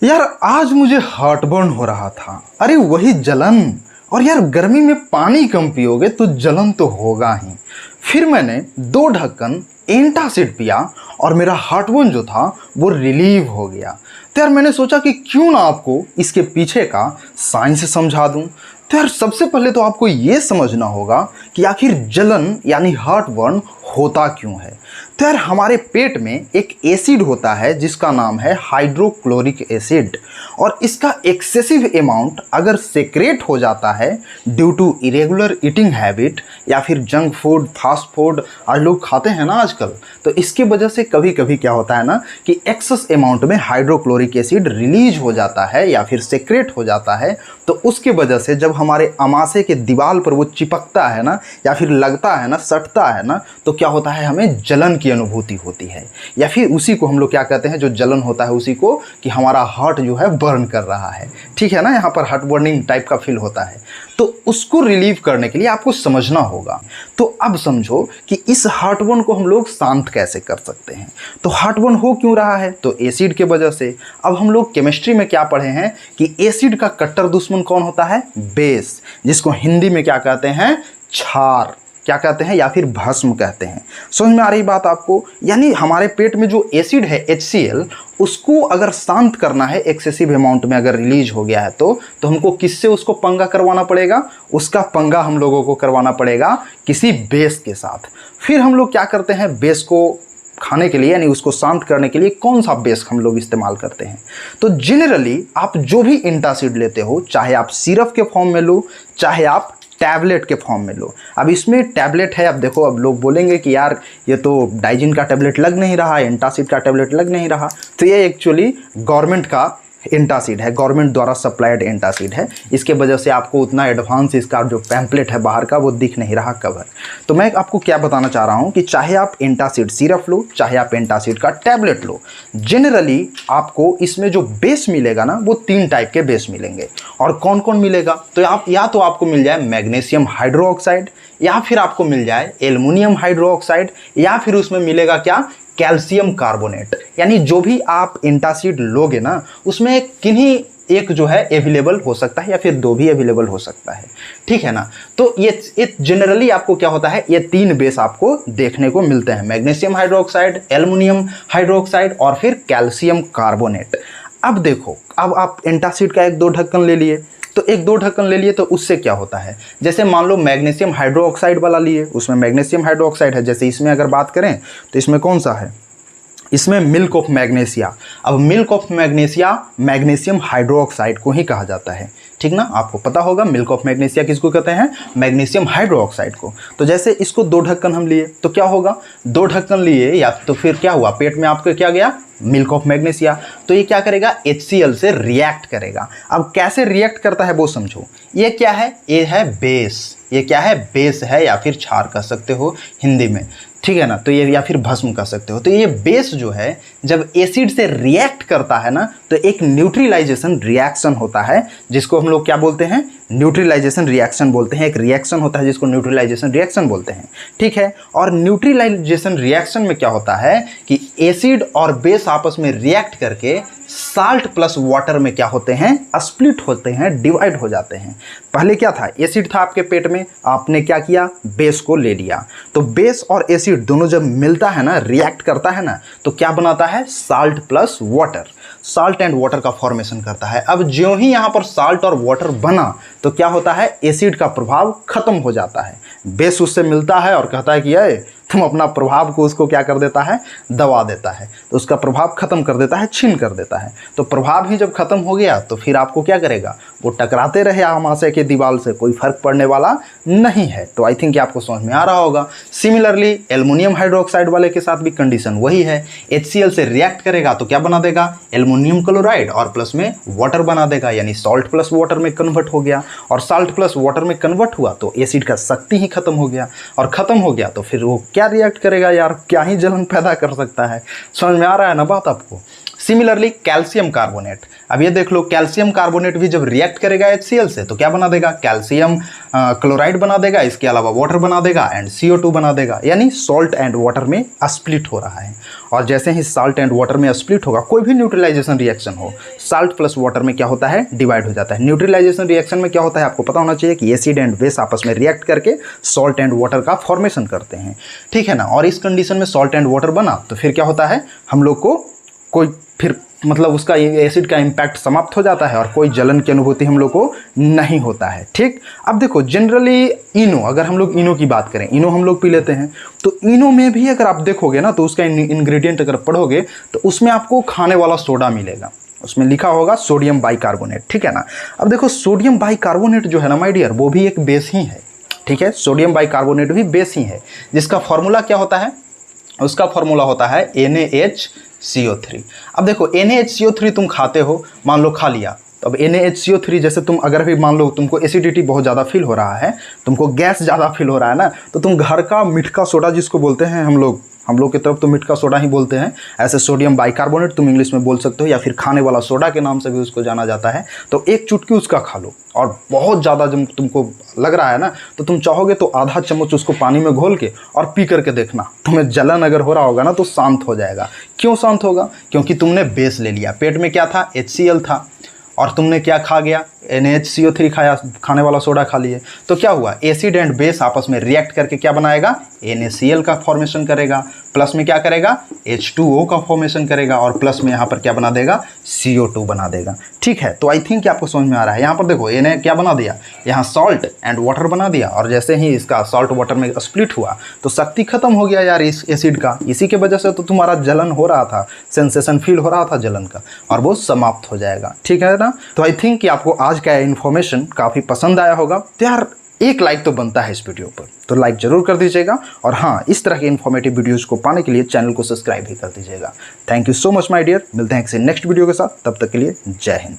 यार आज मुझे हार्टबर्न हो रहा था। अरे वही जलन। और यार गर्मी में पानी कम पियोगे तो जलन तो होगा ही। फिर मैंने 2 ढक्कन एंटासिड पिया और मेरा हार्टबर्न जो था वो रिलीव हो गया। तो यार मैंने सोचा कि क्यों ना आपको इसके पीछे का साइंस समझा दूं। तो यार सबसे पहले तो आपको ये समझना होगा कि आखिर जलन यानी हार्टबर्न होता क्यों है। तो यार हमारे पेट में एक एसिड होता है जिसका नाम है हाइड्रोक्लोरिक एसिड, और इसका एक्सेसिव अमाउंट अगर सेक्रेट हो जाता है due to irregular eating habit या फिर जंक फूड, फास्ट फूड आज लोग खाते हैं ना आजकल, तो इसकी वजह से कभी कभी क्या होता है ना कि एक्सेस अमाउंट में हाइड्रोक्लोरिक एसिड रिलीज हो जाता है या फिर सेक्रेट हो जाता है। तो उसके वजह से जब हमारे अमाशय के दीवार पर वो चिपकता है ना या फिर लगता है ना, सटता है ना, तो क्या होता है, हमें जलन की अनुभूति होती है। या फिर उसी को हम लोग क्या कहते हैं, जो जलन होता है उसी को, कि हमारा हार्ट जो है बर्न कर रहा है। ठीक है ना, यहाँ पर हार्ट बर्निंग टाइप का फील होता है। तो उसको रिलीव करने के लिए आपको समझना होगा। तो अब समझो कि इस हार्टबर्न को हम लोग शांत कैसे कर सकते हैं। तो हार्टबर्न हो क्यों रहा है, तो एसिड के वजह से। अब हम लोग केमिस्ट्री में क्या पढ़े हैं कि एसिड का कट्टर दुश्मन कौन होता है, बेस, जिसको हिंदी में क्या कहते हैं, क्षार क्या कहते हैं या फिर भस्म कहते हैं। समझ में आ रही बात आपको। यानी हमारे पेट में जो एसिड है HCl, उसको अगर शांत करना है, एक्सेसिव अमाउंट में अगर रिलीज हो गया है तो हमको किससे उसको पंगा करवाना पड़ेगा, उसका पंगा हम लोगों को करवाना पड़ेगा किसी बेस के साथ। फिर हम लोग क्या करते हैं, बेस को खाने के लिए यानी उसको शांत करने के लिए कौन सा बेस हम लोग इस्तेमाल करते हैं। तो जनरली आप जो भी एंटासिड लेते हो, चाहे आप सिरप के फॉर्म में लो, चाहे आप टैबलेट के फॉर्म में लो। अब इसमें टैबलेट है, अब देखो, अब लोग बोलेंगे कि यार ये तो डाइजिन का टैबलेट लग नहीं रहा, एंटासिड का टैबलेट लग नहीं रहा। तो ये एक्चुअली गवर्नमेंट का एंटासिड है, गवर्नमेंट द्वारा सप्लाइड एंटासिड है। इसके वजह से आपको उतना एडवांस इसका जो पैम्पलेट है बाहर का वो दिख नहीं रहा कवर। तो मैं आपको क्या बताना चाह रहा हूँ कि चाहे आप एंटासिड सिरप लो, चाहे आप एंटासिड का टैबलेट लो, जनरली आपको इसमें जो बेस मिलेगा ना वो 3 टाइप के बेस मिलेंगे। और कौन कौन मिलेगा, तो आप या तो आपको मिल जाए मैग्नीशियम हाइड्रोक्साइड, या फिर आपको मिल जाए एल्युमिनियम हाइड्रोक्साइड, या फिर उसमें मिलेगा क्या, कैल्शियम कार्बोनेट। यानी जो भी आप एंटासिड लोगे ना उसमें किन्हीं एक जो है अवेलेबल हो सकता है या फिर 2 भी अवेलेबल हो सकता है। ठीक है ना। तो ये जनरली आपको क्या होता है, ये 3 बेस आपको देखने को मिलते हैं, मैग्नीशियम हाइड्रोक्साइड, एल्युमिनियम हाइड्रोक्साइड और फिर कैल्शियम कार्बोनेट। अब देखो, अब आप एंटासिड का 1-2 ढक्कन ले लिए, तो 1-2 ढक्कन ले लिए तो उससे क्या होता है, जैसे मान लो मैग्नीशियम हाइड्रोक्साइड वाला लिए, उसमें मैग्नीशियम हाइड्रोक्साइड है। जैसे इसमें अगर बात करें तो इसमें कौन सा है, इसमें मिल्क ऑफ मैग्नीशिया। अब milk of magnesia magnesium hydroxide को ही कहा जाता है। ठीक ना, आपको पता होगा मिल्क ऑफ मैग्नीशिया किसको कहते हैं, मैग्नीशियम हाइड्रोक्साइड को। तो जैसे इसको 2 ढक्कन हम लिए तो क्या होगा, 2 ढक्कन लिए या तो फिर क्या हुआ, पेट में आपको क्या गया, मिल्क ऑफ मैग्नीशिया। तो ये क्या करेगा, HCl से रिएक्ट करेगा। अब कैसे रिएक्ट करता है वो समझो। ये क्या है, ये है बेस। ये क्या है, बेस है या फिर क्षार कह सकते हो हिंदी में। ठीक है ना, तो ये या फिर भस्म कह सकते हो। तो ये बेस जो है जब एसिड से रिएक्ट करता है ना तो एक न्यूट्रलाइजेशन रिएक्शन होता है, जिसको हम लोग क्या बोलते हैं, न्यूट्रलाइजेशन रिएक्शन बोलते हैं। एक रिएक्शन होता है जिसको न्यूट्रलाइजेशन रिएक्शन बोलते हैं। ठीक है, और न्यूट्रलाइजेशन रिएक्शन में क्या होता है कि एसिड और बेस आपस में रिएक्ट करके साल्ट प्लस वाटर में क्या होते हैं, स्प्लिट होते हैं, डिवाइड हो जाते हैं। पहले क्या था, एसिड था आपके पेट में, आपने क्या किया, बेस को ले लिया। तो बेस और एसिड दोनों जब मिलता है ना, रिएक्ट करता है ना, तो क्या बनाता है, salt plus water, salt and water का फॉर्मेशन करता है। अब ज्यों ही यहाँ पर साल्ट और वाटर बना तो क्या होता है, एसिड का प्रभाव खत्म हो जाता है। बेस उससे मिलता है और कहता है कि ये तुम अपना प्रभाव को उसको क्या कर देता है, दबा देता है। तो उसका प्रभाव खत्म कर देता है, छीन कर देता है। तो प्रभाव ही जब खत्म हो गया तो फिर आपको क्या करेगा, वो टकराते रहे आमाशय के दीवार से, कोई फर्क पड़ने वाला नहीं है। तो आई थिंक आपको समझ में आ रहा होगा। सिमिलरली एल्युमिनियम हाइड्रोक्साइड वाले के साथ भी कंडीशन वही है। HCl से रिएक्ट करेगा तो क्या बना देगा, एल्युमिनियम क्लोराइड, और प्लस में वाटर बना देगा, यानी सॉल्ट प्लस वाटर में कन्वर्ट हो गया। और सॉल्ट प्लस वाटर में कन्वर्ट हुआ तो एसिड का शक्ति ही खत्म हो गया, और खत्म हो गया तो फिर वो क्या रिएक्ट करेगा यार, क्या ही जलन पैदा कर सकता है। समझ में आ रहा है ना बात आपको। सिमिलरली कैल्शियम कार्बोनेट, अब ये देख लो कैल्शियम कार्बोनेट भी जब रिएक्ट करेगा HCl से तो क्या बना देगा, कैल्शियम क्लोराइड बना देगा, इसके अलावा वाटर बना देगा एंड CO2 बना देगा, यानी सॉल्ट एंड वाटर में स्प्लिट हो रहा है। और जैसे ही साल्ट एंड वाटर में स्प्लिट होगा, कोई भी न्यूट्रलाइजेशन रिएक्शन हो, साल्ट प्लस वाटर में क्या होता है, डिवाइड हो जाता है। न्यूट्रलाइजेशन रिएक्शन में क्या होता है आपको पता होना चाहिए कि एसिड एंड बेस आपस में रिएक्ट करके सॉल्ट एंड वाटर का फॉर्मेशन करते हैं, ठीक है ना। और इस कंडीशन में सॉल्ट एंड वाटर बना तो फिर क्या होता है, हम लोग को कोई फिर मतलब उसका एसिड का इम्पैक्ट समाप्त हो जाता है और कोई जलन की अनुभूति हम लोग को नहीं होता है, ठीक। अब देखो जनरली इनो, अगर हम लोग इनो की बात करें, इनो हम लोग पी लेते हैं, तो इनो में भी अगर आप देखोगे ना तो उसका इंग्रेडिएंट अगर पढ़ोगे तो उसमें आपको खाने वाला सोडा मिलेगा, उसमें लिखा होगा सोडियम बाइकार्बोनेट, ठीक है ना। अब देखो सोडियम बाइकार्बोनेट जो है ना माय डियर, वो भी एक बेस ही है, ठीक है। सोडियम बाइकार्बोनेट भी बेस ही है, जिसका फॉर्मूला क्या होता है, उसका फॉर्मूला होता है NaHCO3। अब देखो NaHCO3 तुम खाते हो, मान लो खा लिया, तो अब NaHCO3 जैसे तुम अगर भी मान लो तुमको एसिडिटी बहुत ज़्यादा फील हो रहा है, तुमको गैस ज़्यादा फील हो रहा है ना, तो तुम घर का मिठका सोडा जिसको बोलते हैं हम लोग की तरफ तो मिठका सोडा ही बोलते हैं, ऐसे सोडियम बाइकार्बोनेट तुम इंग्लिश में बोल सकते हो, या फिर खाने वाला सोडा के नाम से भी उसको जाना जाता है। तो एक चुटकी उसका खा लो, और बहुत ज़्यादा जब तुमको लग रहा है ना तो तुम चाहोगे तो आधा चम्मच उसको पानी में घोल के और पी करके देखना, तुम्हें जलन अगर हो रहा होगा ना तो शांत हो जाएगा। क्यों शांत होगा, क्योंकि तुमने बेस ले लिया, पेट में क्या था, HCl था, और तुमने क्या खा गया, NaHCO3 खाया, खाने वाला सोडा खा लिए, तो क्या हुआ, एसिड एंड बेस आपस में रिएक्ट करके क्या बनाएगा, NaCl का फॉर्मेशन करेगा, प्लस में क्या करेगा, H2O का फॉर्मेशन करेगा, और प्लस में यहाँ पर क्या बना देगा, CO2 बना देगा, ठीक है। तो आई थिंक आपको समझ में आ रहा है। यहाँ पर देखो ने क्या बना दिया, यहाँ सॉल्ट एंड वाटर बना दिया, और जैसे ही इसका सॉल्ट वाटर में स्प्लिट हुआ तो शक्ति खत्म हो गया यार इस एसिड का, इसी के वजह से तो तुम्हारा जलन हो रहा था, सेंसेशन फील हो रहा था जलन का, और वो समाप्त हो जाएगा, ठीक है ना। तो आई थिंक कि आपको आज का इन्फॉर्मेशन काफ़ी पसंद आया होगा। तो यार एक लाइक तो बनता है इस वीडियो पर, तो लाइक जरूर कर दीजिएगा, और हाँ, इस तरह के इन्फॉर्मेटिव वीडियोस को पाने के लिए चैनल को सब्सक्राइब भी कर दीजिएगा। Thank you so much my dear, मिलते हैं किसी नेक्स्ट वीडियो के साथ, तब तक के लिए जय हिंद।